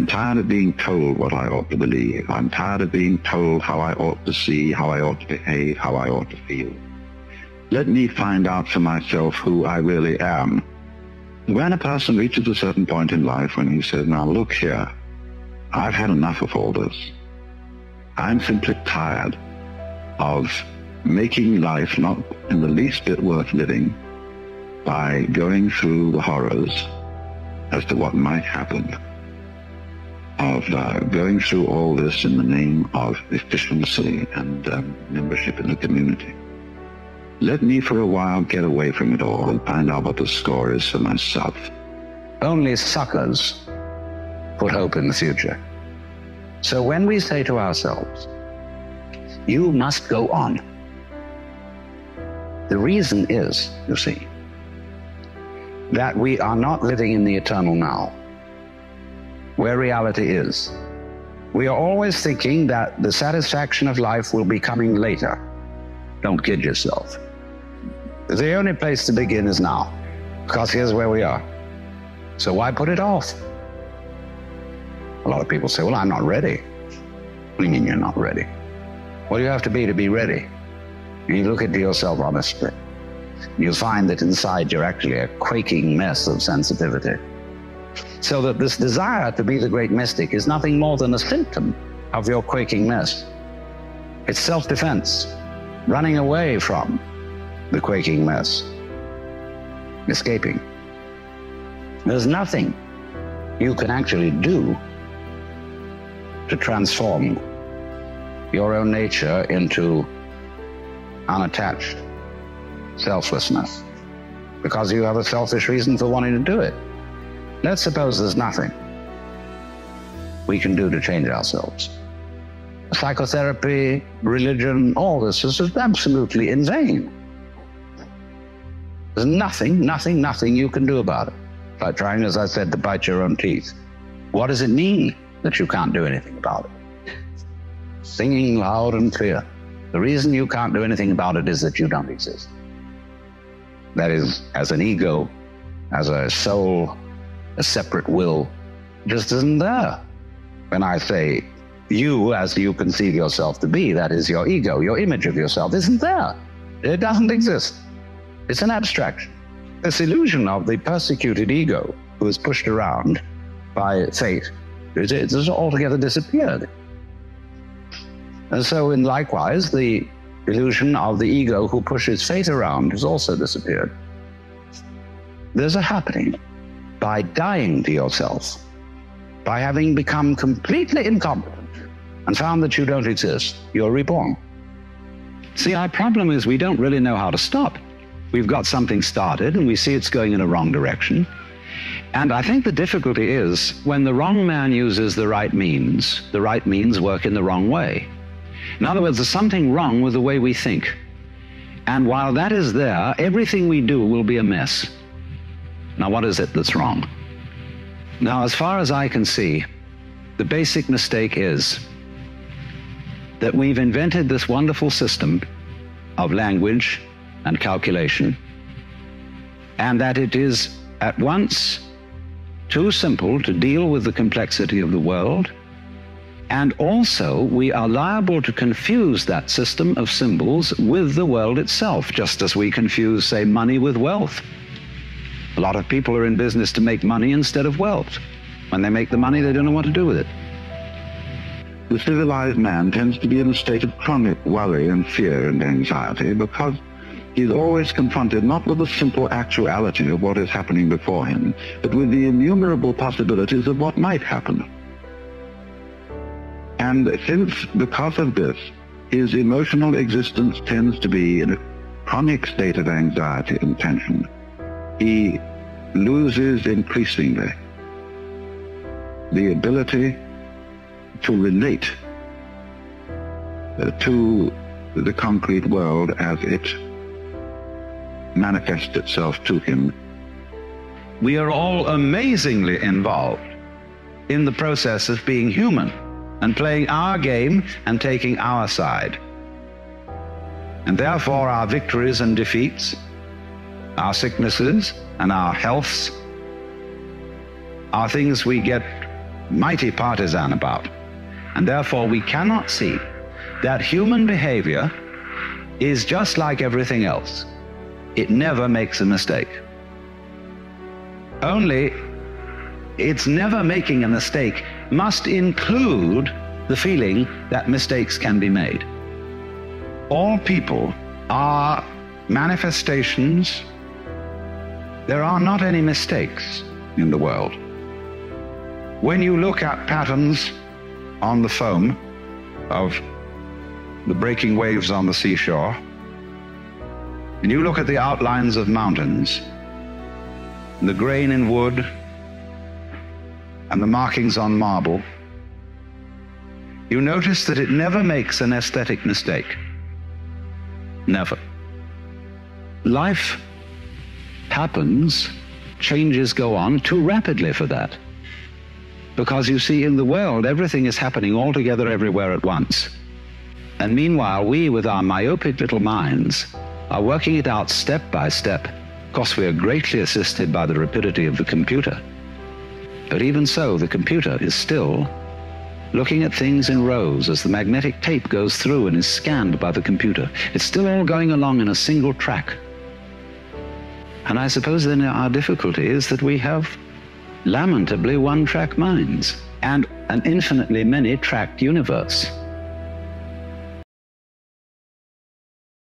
I'm tired of being told what I ought to believe. I'm tired of being told how I ought to see, how I ought to behave, how I ought to feel. Let me find out for myself who I really am. When a person reaches a certain point in life when he says, now look here, I've had enough of all this. I'm simply tired of making life not in the least bit worth living by going through the horrors as to what might happen, of going through all this in the name of efficiency and membership in the community. Let me for a while get away from it all and find out what the score is for myself. Only suckers put hope in the future. So when we say to ourselves, you must go on, the reason is, you see, that we are not living in the eternal now, where reality is. We are always thinking that the satisfaction of life will be coming later. Don't kid yourself. The only place to begin is now, because here's where we are. So why put it off? A lot of people say, well, I'm not ready. What do you mean you're not ready? What do you have to be ready? And you look into yourself honestly. You'll find that inside you're actually a quaking mess of sensitivity. So that this desire to be the great mystic is nothing more than a symptom of your quaking mess. It's self-defense, running away from the quaking mess, escaping. There's nothing you can actually do to transform your own nature into unattached selflessness, because you have a selfish reason for wanting to do it. Let's suppose there's nothing we can do to change ourselves. Psychotherapy, religion, all this is absolutely in vain. There's nothing you can do about it. It's like trying, as I said, to bite your own teeth. What does it mean that you can't do anything about it? Singing loud and clear. The reason you can't do anything about it is that you don't exist. That is, as an ego, as a soul, a separate will, just isn't there. When I say you, as you conceive yourself to be, that is your ego, your image of yourself, isn't there. It doesn't exist. It's an abstraction. This illusion of the persecuted ego who is pushed around by fate, it has altogether disappeared. And so, likewise, the illusion of the ego who pushes fate around has also disappeared. There's a happening. By dying to yourself, by having become completely incompetent and found that you don't exist, you're reborn. See, our problem is we don't really know how to stop. We've got something started and we see it's going in a wrong direction. And I think the difficulty is when the wrong man uses the right means work in the wrong way. In other words, there's something wrong with the way we think. And while that is there, everything we do will be a mess. Now, what is it that's wrong? Now, as far as I can see, the basic mistake is that we've invented this wonderful system of language and calculation, and that it is at once too simple to deal with the complexity of the world, and also we are liable to confuse that system of symbols with the world itself, just as we confuse, say, money with wealth. A lot of people are in business to make money instead of wealth. When they make the money, they don't know what to do with it. The civilized man tends to be in a state of chronic worry and fear and anxiety because he's always confronted not with the simple actuality of what is happening before him, but with the innumerable possibilities of what might happen. And because of this, his emotional existence tends to be in a chronic state of anxiety and tension. He loses increasingly the ability to relate to the concrete world as it manifests itself to him. We are all amazingly involved in the process of being human and playing our game and taking our side. And therefore our victories and defeats, our sicknesses and our healths, are things we get mighty partisan about. And therefore we cannot see that human behavior is just like everything else. It never makes a mistake. Only its never making a mistake must include the feeling that mistakes can be made. All people are manifestations. There are not any mistakes in the world. When you look at patterns on the foam of the breaking waves on the seashore, and you look at the outlines of mountains, and the grain in wood, and the markings on marble, you notice that it never makes an aesthetic mistake. Never. Life happens, changes go on too rapidly for that. Because you see, in the world, everything is happening all together everywhere at once. And meanwhile, we, with our myopic little minds, are working it out step by step. Of course, we are greatly assisted by the rapidity of the computer. But even so, the computer is still looking at things in rows as the magnetic tape goes through and is scanned by the computer. It's still all going along in a single track. And I suppose then our difficulty is that we have lamentably one-track minds and an infinitely many-tracked universe.